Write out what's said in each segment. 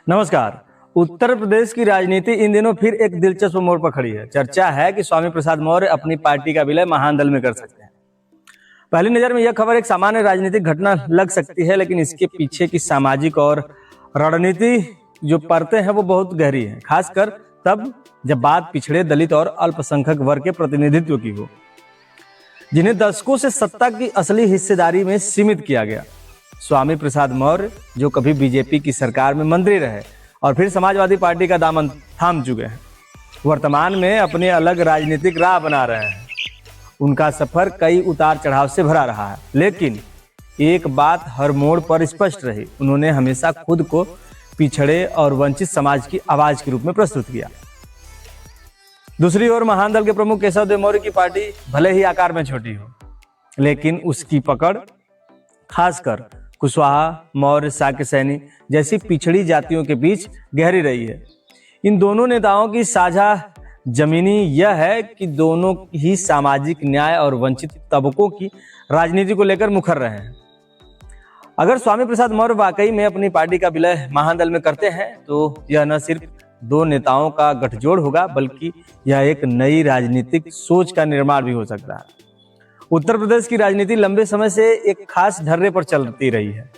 नमस्कार। उत्तर प्रदेश की राजनीति इन दिनों फिर एक दिलचस्प मोड़ पर खड़ी है। चर्चा है कि स्वामी प्रसाद मौर्य अपनी पार्टी का विलय महादल में कर सकते हैं। पहली नजर में यह खबर एक सामान्य राजनीतिक घटना लग सकती है, लेकिन इसके पीछे की सामाजिक और रणनीति जो परतें हैं वो बहुत गहरी है, खासकर तब जब बात पिछड़े, दलित और अल्पसंख्यक वर्ग के प्रतिनिधित्व की हो, जिन्हें दशकों से सत्ता की असली हिस्सेदारी में सीमित किया गया। स्वामी प्रसाद मौर्य जो कभी बीजेपी की सरकार में मंत्री रहे और फिर समाजवादी पार्टी का दामन थाम चुके हैं, वर्तमान में अपनी अलग राजनीतिक राह बना रहे हैं। उनका सफर कई उतार चढ़ाव से भरा रहा है, लेकिन एक बात हर मोड़ पर स्पष्ट रही, उन्होंने हमेशा खुद को पिछड़े और वंचित समाज की आवाज के रूप में प्रस्तुत किया। दूसरी ओर महादल के प्रमुख केशव देव मौर्य की पार्टी भले ही आकार में छोटी हो, लेकिन उसकी पकड़ खासकर कुशवाहा, मौर्य, शाक्य, सैनी जैसी पिछड़ी जातियों के बीच गहरी रही है। इन दोनों नेताओं की साझा जमीनी यह है कि दोनों ही सामाजिक न्याय और वंचित तबकों की राजनीति को लेकर मुखर रहे हैं। अगर स्वामी प्रसाद मौर्य वाकई में अपनी पार्टी का विलय महादल में करते हैं तो यह न सिर्फ दो नेताओं का गठजोड़ होगा, बल्कि यह एक नई राजनीतिक सोच का निर्माण भी हो सकता है। उत्तर प्रदेश की राजनीति लंबे समय से एक खास ढर्रे पर चलती रही है।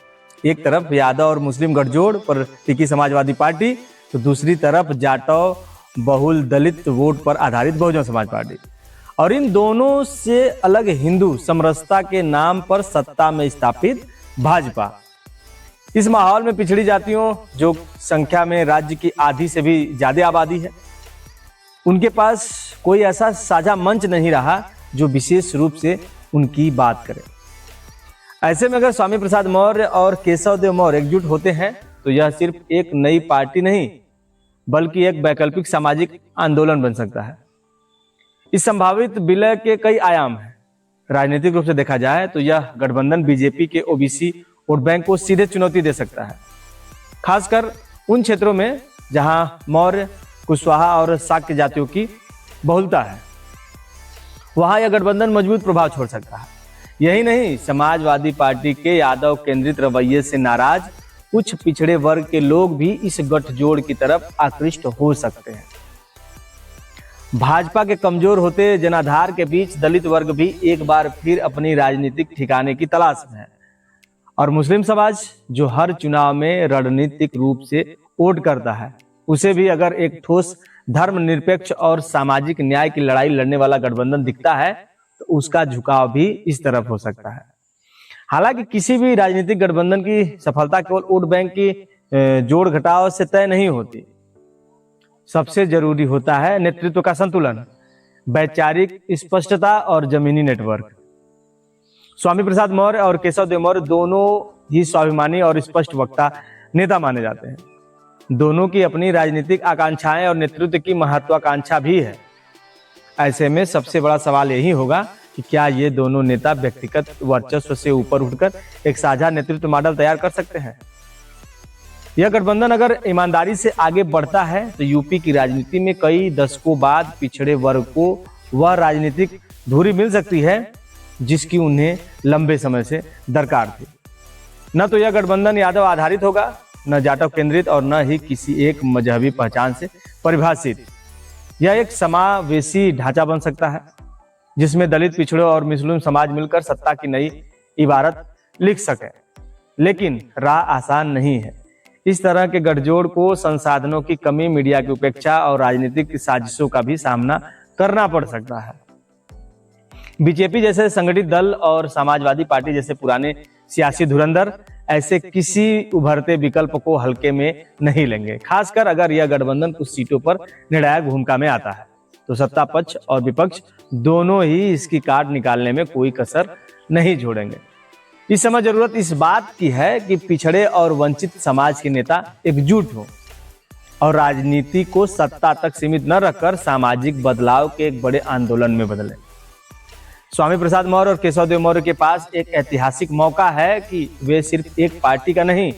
एक तरफ यादव और मुस्लिम गठजोड़ पर टिकी समाजवादी पार्टी, तो दूसरी तरफ जाटव बहुल दलित वोट पर आधारित बहुजन समाज पार्टी, और इन दोनों से अलग हिंदू समरसता के नाम पर सत्ता में स्थापित भाजपा। इस माहौल में पिछड़ी जातियों, जो संख्या में राज्य की आधी से भी ज्यादा आबादी है, उनके पास कोई ऐसा साझा मंच नहीं रहा जो विशेष रूप से उनकी बात करे। ऐसे में अगर स्वामी प्रसाद मौर्य और केशव देव मौर्य एकजुट होते हैं तो यह सिर्फ एक नई पार्टी नहीं, बल्कि एक वैकल्पिक सामाजिक आंदोलन बन सकता है। इस संभावित विलय के कई आयाम हैं। राजनीतिक रूप से देखा जाए तो यह गठबंधन बीजेपी के ओबीसी वोट बैंक को सीधे चुनौती दे सकता है, खासकर उन क्षेत्रों में जहां मौर्य, कुशवाहा और शाक्य जातियों की बहुलता है। वहां यह गठबंधन मजबूत प्रभाव छोड़ सकता है। यही नहीं, समाजवादी पार्टी के यादव केंद्रित रवैये से नाराज कुछ पिछड़े वर्ग के लोग भी इस गठजोड़ की तरफ आकृष्ट हो सकते हैं। भाजपा के कमजोर होते जनाधार के बीच दलित वर्ग भी एक बार फिर अपनी राजनीतिक ठिकाने की तलाश में है, और मुस्लिम समाज जो हर चुनाव में रणनीतिक रूप से वोट करता है, उसे भी अगर एक ठोस धर्मनिरपेक्ष और सामाजिक न्याय की लड़ाई लड़ने वाला गठबंधन दिखता है तो उसका झुकाव भी इस तरफ हो सकता है। हालांकि किसी भी राजनीतिक गठबंधन की सफलता केवल वोट बैंक की जोड़ घटाव से तय नहीं होती। सबसे जरूरी होता है नेतृत्व का संतुलन, वैचारिक स्पष्टता और जमीनी नेटवर्क। स्वामी प्रसाद मौर्य और केशव देव मौर्य दोनों ही स्वाभिमानी और स्पष्ट वक्ता नेता माने जाते हैं। दोनों की अपनी राजनीतिक आकांक्षाएं और नेतृत्व की महत्वाकांक्षा भी है। ऐसे में सबसे बड़ा सवाल यही होगा कि क्या ये दोनों नेता व्यक्तिगत वर्चस्व से ऊपर उठकर एक साझा नेतृत्व मॉडल तैयार कर सकते हैं। यह गठबंधन अगर ईमानदारी से आगे बढ़ता है तो यूपी की राजनीति में कई दशकों बाद पिछड़े वर्ग को वह राजनीतिक धुरी मिल सकती है जिसकी उन्हें लंबे समय से दरकार थी। न तो यह गठबंधन यादव आधारित होगा, न जाटव केंद्रित, और न ही किसी एक मजहबी पहचान से परिभाषित। यह एक समावेशी ढांचा बन सकता है जिसमें दलित, पिछड़ों और मुस्लिम समाज मिलकर सत्ता की नई इबारत लिख सके। लेकिन राह आसान नहीं है। इस तरह के गठजोड़ को संसाधनों की कमी, मीडिया की उपेक्षा और राजनीतिक साजिशों का भी सामना करना पड़ सकता है। बीजेपी जैसे संगठित दल और समाजवादी पार्टी जैसे पुराने सियासी धुरंधर ऐसे किसी उभरते विकल्प को हल्के में नहीं लेंगे। खासकर अगर यह गठबंधन कुछ सीटों पर निर्णायक भूमिका में आता है तो सत्ता पक्ष और विपक्ष दोनों ही इसकी काट निकालने में कोई कसर नहीं छोड़ेंगे। इस समय जरूरत इस बात की है कि पिछड़े और वंचित समाज के नेता एकजुट हो और राजनीति को सत्ता तक सीमित न रखकर सामाजिक बदलाव के एक बड़े आंदोलन में बदले। स्वामी प्रसाद मौर्य और केशव देव मौर्य के पास एक ऐतिहासिक मौका है कि वे सिर्फ एक पार्टी का नहीं,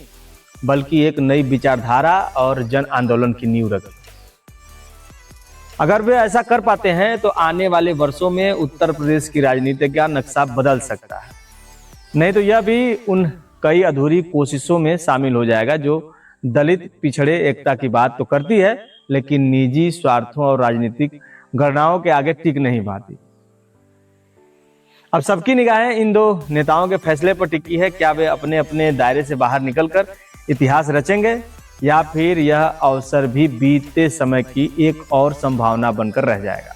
बल्कि एक नई विचारधारा और जन आंदोलन की नींव रखें। अगर वे ऐसा कर पाते हैं तो आने वाले वर्षों में उत्तर प्रदेश की राजनीति का नक्शा बदल सकता है। नहीं तो यह भी उन कई अधूरी कोशिशों में शामिल हो जाएगा जो दलित पिछड़े एकता की बात तो करती है, लेकिन निजी स्वार्थों और राजनीतिक गणनाओं के आगे टिक नहीं पाती। अब सबकी निगाहें इन दो नेताओं के फैसले पर टिकी है। क्या वे अपने अपने दायरे से बाहर निकलकर इतिहास रचेंगे, या फिर यह अवसर भी बीते समय की एक और संभावना बनकर रह जाएगा?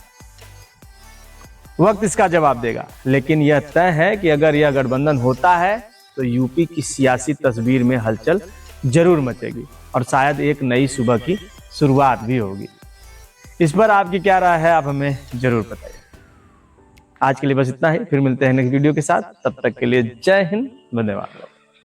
वक्त इसका जवाब देगा, लेकिन यह तय है कि अगर यह गठबंधन होता है तो यूपी की सियासी तस्वीर में हलचल जरूर मचेगी और शायद एक नई सुबह की शुरुआत भी होगी। इस पर आपकी क्या राय है, आप हमें जरूर बताइए। आज के लिए बस इतना ही, फिर मिलते हैं नेक्स्ट वीडियो के साथ। तब तक के लिए जय हिंद, धन्यवाद।